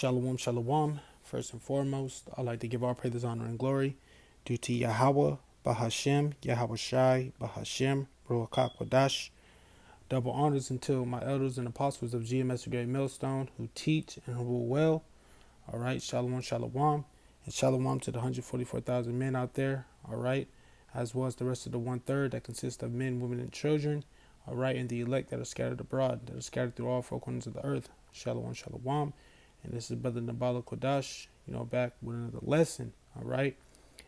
Shalom, shalom. First and foremost, I'd like to give all praises, honor, and glory due to Yahweh, Bahashem, Yahweh Shai, Bahashem, Ruach HaKodesh. Double honors unto my elders and apostles of GMS Great Millstone who teach and who rule well. All right, shalom, shalom. And shalom to the 144,000 men out there. All right, as well as the rest of the 1/3 that consists of men, women, and children. All right, and the elect that are scattered abroad, that are scattered through all four corners of the earth. Shalom, shalom. And this is Brother Nabala Kodash, back with another lesson. All right.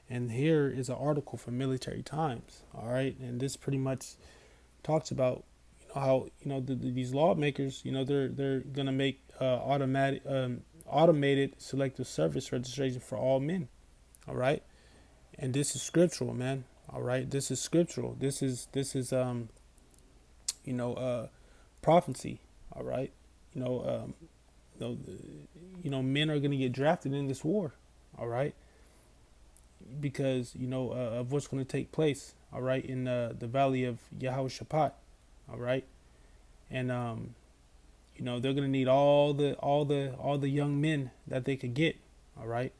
And here is an article from Military Times. All right. And this pretty much talks about, how, these lawmakers, they're going to make automated selective service registration for all men. All right. And this is scriptural, man. All right. This is scriptural. This is prophecy. All right. You know, men are going to get drafted in this war, all right, because of what's going to take place, all right, in the valley of Yehoshaphat, all right, and they're going to need all the young men that they could get, all right,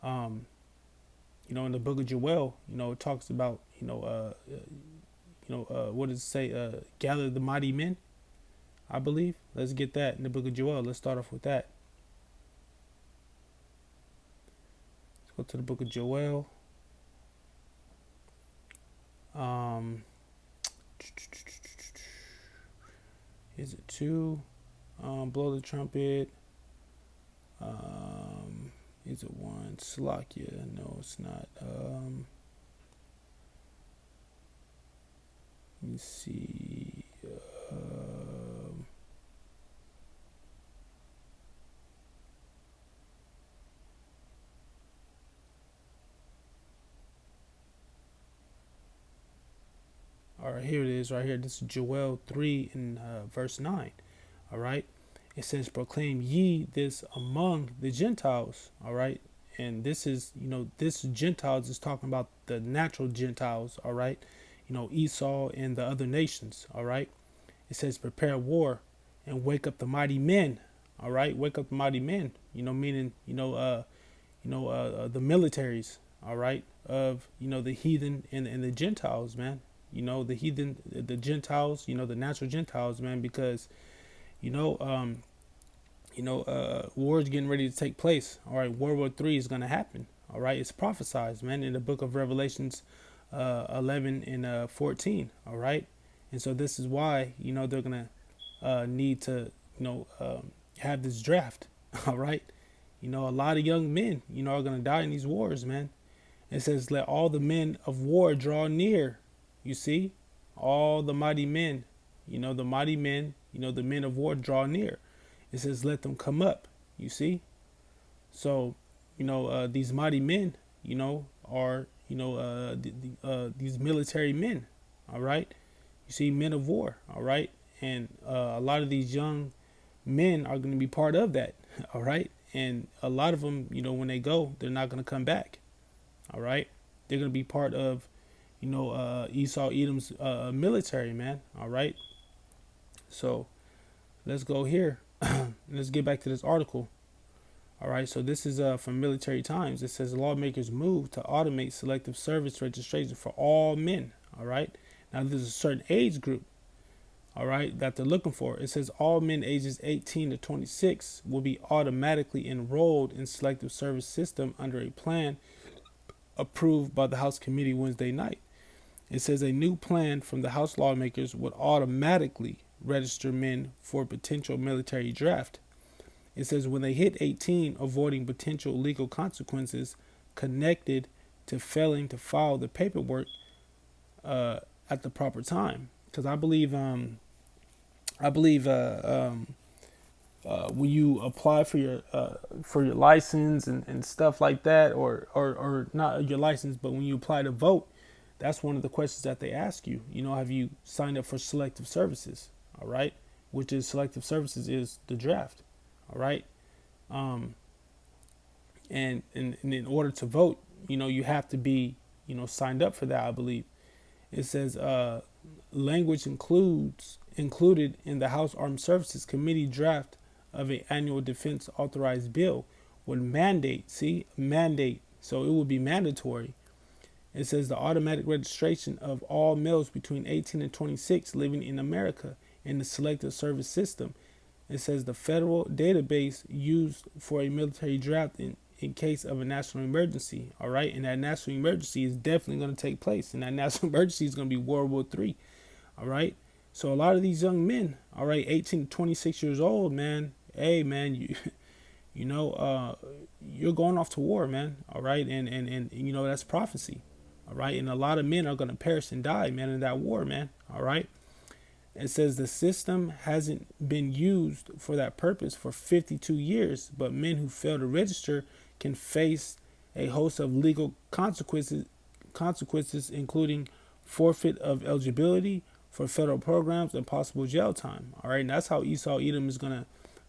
in the book of Joel, it talks about what does it say? Gather the mighty men, I believe. Let's get that in the book of Joel. Let's start off with that. Let's go to the book of Joel. Is it 2? Blow the trumpet. Is it 1? Slakia. No, it's not. Let me see. All right, here it is right here. This is Joel 3 and verse 9. All right. It says, proclaim ye this among the Gentiles. All right. And this is, this Gentiles is talking about the natural Gentiles. All right. Esau and the other nations. All right. It says, prepare war and wake up the mighty men. All right. Wake up the mighty men, meaning, the militaries. All right. Of, the heathen and the Gentiles, man. The heathen, the Gentiles, the natural Gentiles, man, because, war is getting ready to take place. All right. World War III is going to happen. All right. It's prophesied, man, in the book of Revelations 11 and 14. All right. And so this is why, they're going to need to, have this draft. All right. A lot of young men, are going to die in these wars, man. It says, let all the men of war draw near. You see, all the mighty men, the mighty men, the men of war draw near. It says, let them come up. You see, so, these mighty men, are, these military men. All right. You see, men of war. All right. And a lot of these young men are going to be part of that. All right. And a lot of them, when they go, they're not going to come back. All right. They're going to be part of, Esau Edom's military, man. All right. So let's go here. Let's get back to this article. All right. So this is from Military Times. It says lawmakers move to automate selective service registration for all men. All right. Now there's a certain age group. All right, that they're looking for. It says all men ages 18 to 26 will be automatically enrolled in selective service system under a plan approved by the House Committee Wednesday night. It says a new plan from the House lawmakers would automatically register men for potential military draft. It says when they hit 18, avoiding potential legal consequences connected to failing to file the paperwork at the proper time. Because I believe when you apply for your license and stuff like that, or not your license, but when you apply to vote, that's one of the questions that they ask you. Have you signed up for selective services? All right, which is selective services is the draft. All right, and in order to vote, you have to be signed up for that. I believe it says language included in the House Armed Services Committee draft of an annual defense authorized bill would mandate, see, mandate, so it would be mandatory. It says the automatic registration of all males between 18 and 26 living in America in the Selective Service System. It says the federal database used for a military draft in case of a national emergency. All right. And that national emergency is definitely going to take place. And that national emergency is going to be World War III. All right. So a lot of these young men, all right, 18 to 26 years old, man. Hey, man, you know, you're going off to war, man. All right. And you know, that's prophecy. All right. And a lot of men are going to perish and die, man, in that war, man. All right. It says the system hasn't been used for that purpose for 52 years, but men who fail to register can face a host of legal consequences, including forfeit of eligibility for federal programs and possible jail time. All right. And that's how Esau Edom is going to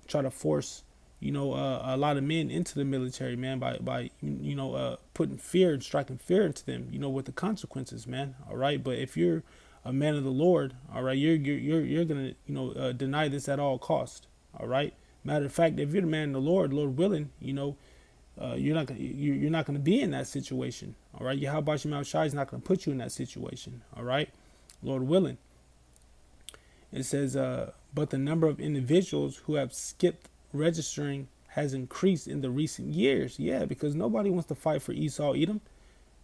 try to force, you know, a lot of men into the military, man, by you know, putting fear and striking fear into them, you know, with the consequences, man. All right. But if you're a man of the Lord, all right, you're gonna, you know, deny this at all cost. All right. Matter of fact, if you're the man of the Lord, Lord willing, you know, you're not gonna be in that situation. All right. Yahweh Shai Shai is not gonna put you in that situation. All right, Lord willing. It says, but the number of individuals who have skipped registering has increased in the recent years. Yeah, because nobody wants to fight for Esau Edom.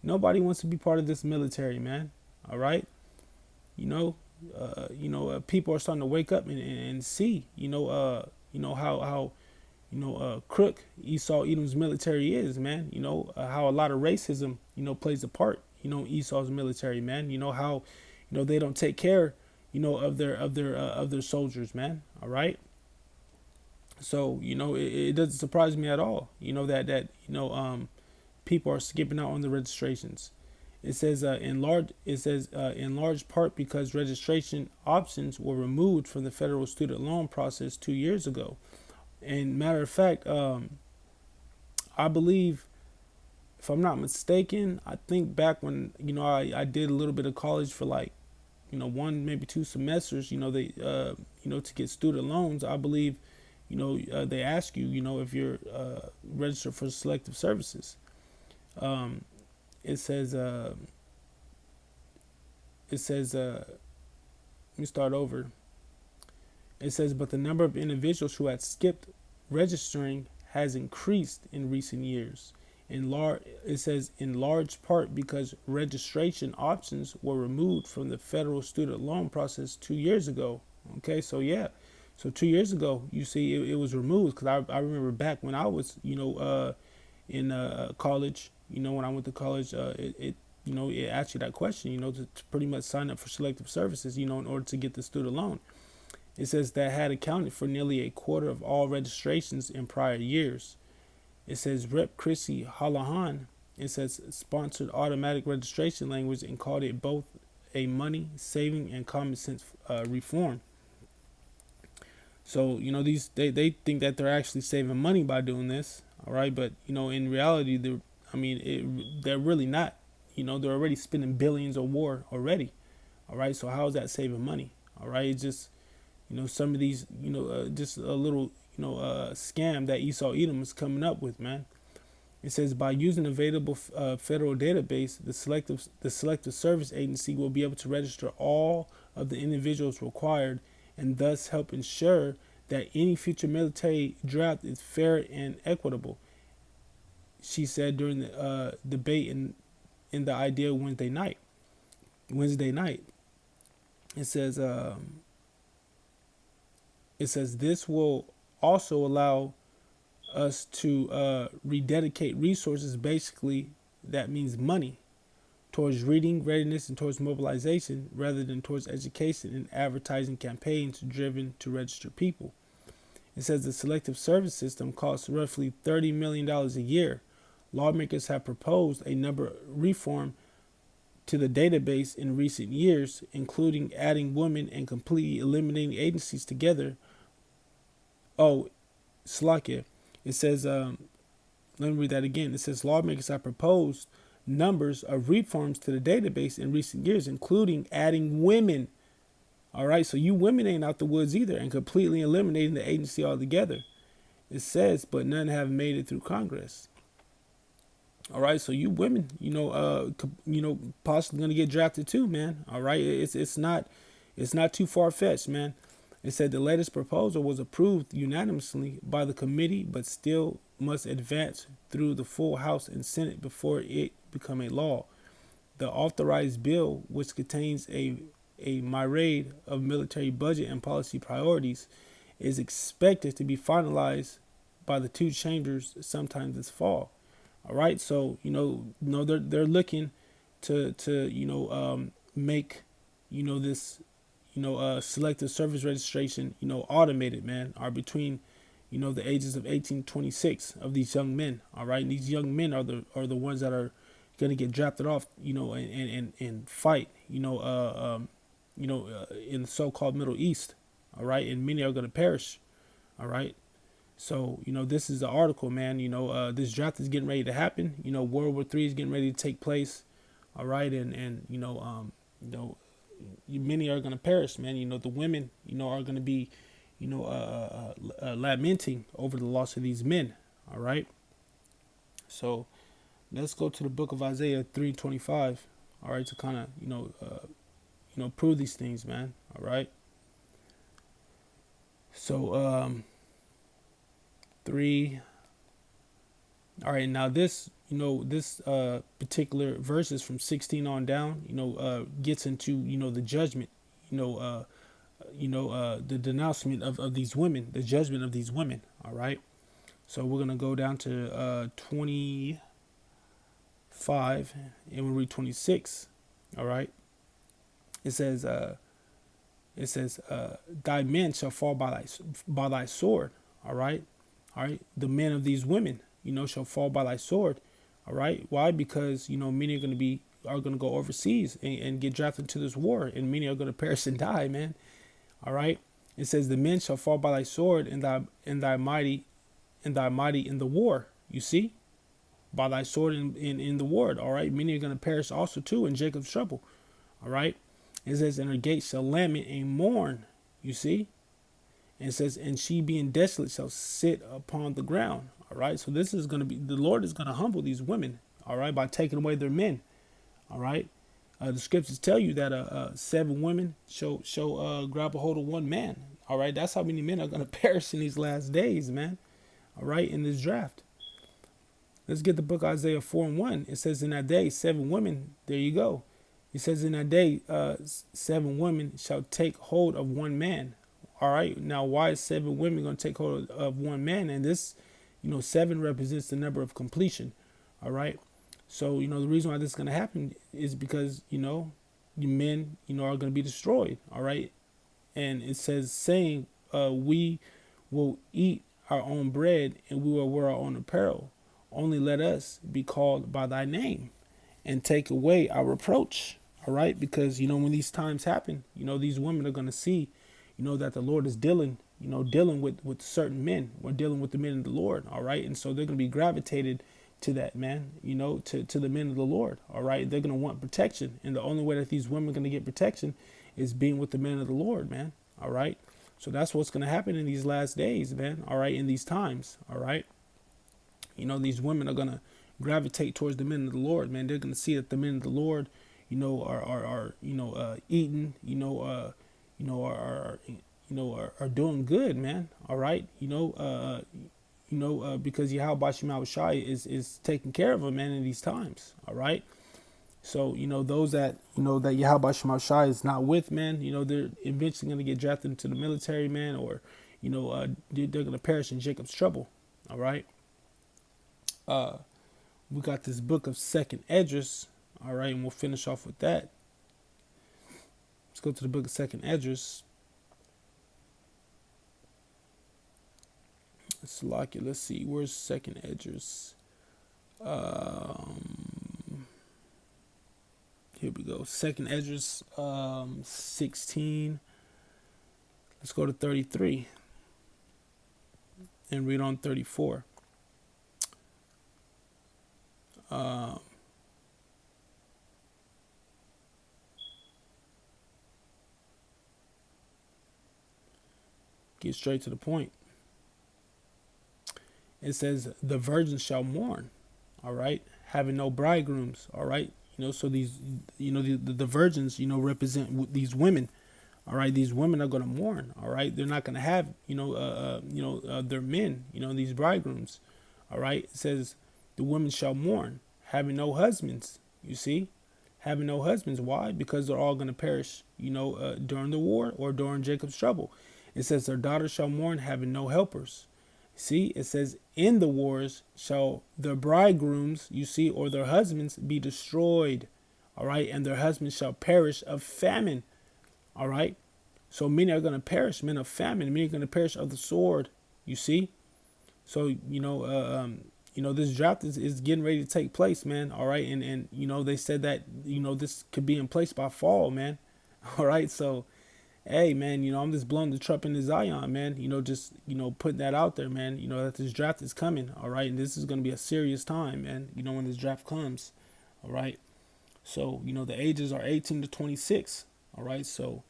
Nobody wants to be part of this military, man. All right. People are starting to wake up and see, how crook Esau Edom's military is, man. How a lot of racism, plays a part, Esau's military, man. How, they don't take care, of their soldiers, man. All right. So, it doesn't surprise me at all, that people are skipping out on the registrations. It says in large part because registration options were removed from the federal student loan process 2 years ago. And matter of fact, I believe, if I'm not mistaken, I think back when I did a little bit of college for like 1 maybe 2 semesters. They to get student loans. I believe they ask you if you're registered for selective services. It says, let me start over. It says, but the number of individuals who had skipped registering has increased in recent years. It says in large part because registration options were removed from the federal student loan process 2 years ago. Okay, so yeah. So 2 years ago, you see, it was removed because I remember back when I was, in college, when I went to college, it asked you that question, to pretty much sign up for selective services, in order to get the student loan. It says that had accounted for nearly a quarter of all registrations in prior years. It says Rep. Chrissy Holohan, it says sponsored automatic registration language and called it both a money saving and common sense reform. So, they think that they're actually saving money by doing this. All right. But, in reality, they're really not. They're already spending billions on war already. All right. So how is that saving money? All right. It's just, some of these, just a little, scam that Esau Edom is coming up with, man. It says by using available federal database, the selective service agency will be able to register all of the individuals required and thus help ensure that any future military draft is fair and equitable, she said during the debate in the Idea Wednesday night. It says this will also allow us to rededicate resources, basically that means money, towards reading readiness and towards mobilization rather than towards education and advertising campaigns driven to register people. It says the selective service system costs roughly $30 million a year. Lawmakers have proposed a number of reform to the database in recent years, including adding women and completely eliminating agencies together. Oh, Slakia. It says, let me read that again. It says lawmakers have proposed numbers of reforms to the database in recent years, including adding women. All right, so you women ain't out the woods either, and completely eliminating the agency altogether. It says, but none have made it through Congress. All right, so you women, possibly gonna get drafted too, man. All right, it's not too far fetched, man. It said the latest proposal was approved unanimously by the committee, but still must advance through the full House and Senate before it become a law. The authorized bill, which contains a myriad of military budget and policy priorities, is expected to be finalized by the two chambers sometime this fall. All right, so they're looking to make this selective service registration automated, man, are between the ages of 18 to 26 of these young men. All right, and these young men are the ones that are going to get drafted off, and fight, in the so-called Middle East. All right, and many are going to perish. All right, so this is the article, man. This draft is getting ready to happen. World War III is getting ready to take place. All right, and many are going to perish, man. The women, are going to be, lamenting over the loss of these men. All right, so let's go to the book of Isaiah 3:25. All right, to kind of prove these things, man. All right, so 3. All right, now this particular verses from 16 on down, gets into the judgment, the denouncement of these women, the judgment of these women. All right, so we're gonna go down to 25, and we'll read 26. All right, it says thy men shall fall by thy sword. All right, the men of these women, shall fall by thy sword. All right, why? Because many are gonna go overseas and get drafted into this war, and many are gonna perish and die, man. All right, it says the men shall fall by thy sword, and thy mighty in the war. You see, by thy sword in the war. All right, many are gonna perish also too in Jacob's trouble. All right, it says, and her gates shall lament and mourn. You see, and it says, and she being desolate shall sit upon the ground. All right, so this is going to be, the Lord is going to humble these women, all right, by taking away their men. All right, the scriptures tell you that 7 women shall grab a hold of one man. All right, that's how many men are going to perish in these last days, man. All right, in this draft. Let's get the book Isaiah 4:1. It says, in that day, 7 women, there you go. It says, in that day, 7 women shall take hold of one man. All right, now why is 7 women going to take hold of one man? And this, 7 represents the number of completion. All right, so the reason why this is going to happen is because your men are going to be destroyed. All right, and it says, saying, we will eat our own bread and we will wear our own apparel. Only let us be called by thy name and take away our reproach. All right, because when these times happen, these women are going to see that the Lord is dealing with certain men. We're dealing with the men of the Lord. All right, and so they're going to be gravitated to that, man, to the men of the Lord. All right, they're going to want protection, and the only way that these women are going to get protection is being with the men of the Lord, man. All right, so that's what's going to happen in these last days, man. All right, in these times. All right, these women are going to gravitate towards the men of the Lord, man. They're going to see that the men of the Lord are eating, are doing good, man. All right, because Yahweh Shema Shai is taking care of them, man, in these times. All right, so those that that Yahweh Shema Shai is not with, man, they're eventually going to get drafted into the military, man, or they're going to perish in Jacob's trouble. All right, we got this book of Second Esdras. All right, and we'll finish off with that. Let's go to the book of Second Esdras. Let's see, where's Second Esdras? Here we go. Second Esdras 16. Let's go to 33 and read on 34. Get straight to the point. it says the virgins shall mourn, all right, having no bridegrooms, all right. So these, the virgins, represent these women, all right. These women are going to mourn, all right. They're not going to have, their men, these bridegrooms, all right. It says the women shall mourn, having no husbands. You see, having no husbands. Why? Because they're all going to perish, during the war or during Jacob's trouble. It says their daughters shall mourn, having no helpers. See, it says in the wars shall their bridegrooms, you see, or their husbands be destroyed. All right, and their husbands shall perish of famine. All right. So many are going to perish, men of famine. Many are going to perish of the sword. You see. So this draft is getting ready to take place, man. All right, and they said that this could be in place by fall, man. All right, so hey, man, I'm just blowing the trumpet in Zion, man. Just putting that out there, man. That this draft is coming. All right, and this is going to be a serious time, man. When this draft comes. All right, so the ages are 18 to 26. All right, so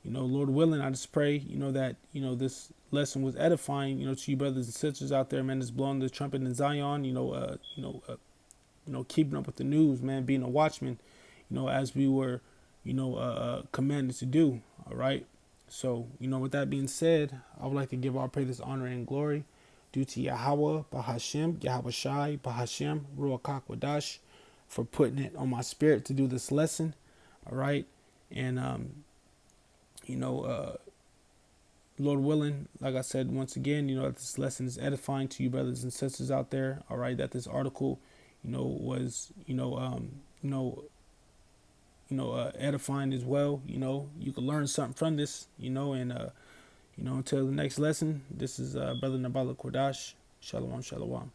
Lord willing, I just pray, that, this lesson was edifying, to you brothers and sisters out there, man, that's blowing the trumpet in Zion, keeping up with the news, man, being a watchman, as we were, commanded to do. All right. So, with that being said, I would like to give all praise, honor, and glory due to Yahweh, Bahashem, Yahweh Shai, Bahashem, Ruach HaKodesh, for putting it on my spirit to do this lesson. All right. And, Lord willing, like I said, once again, that this lesson is edifying to you brothers and sisters out there. All right, that this article, was, edifying as well. You can learn something from this, and, until the next lesson, this is Brother Nabala Kodash. Shalom, shalom.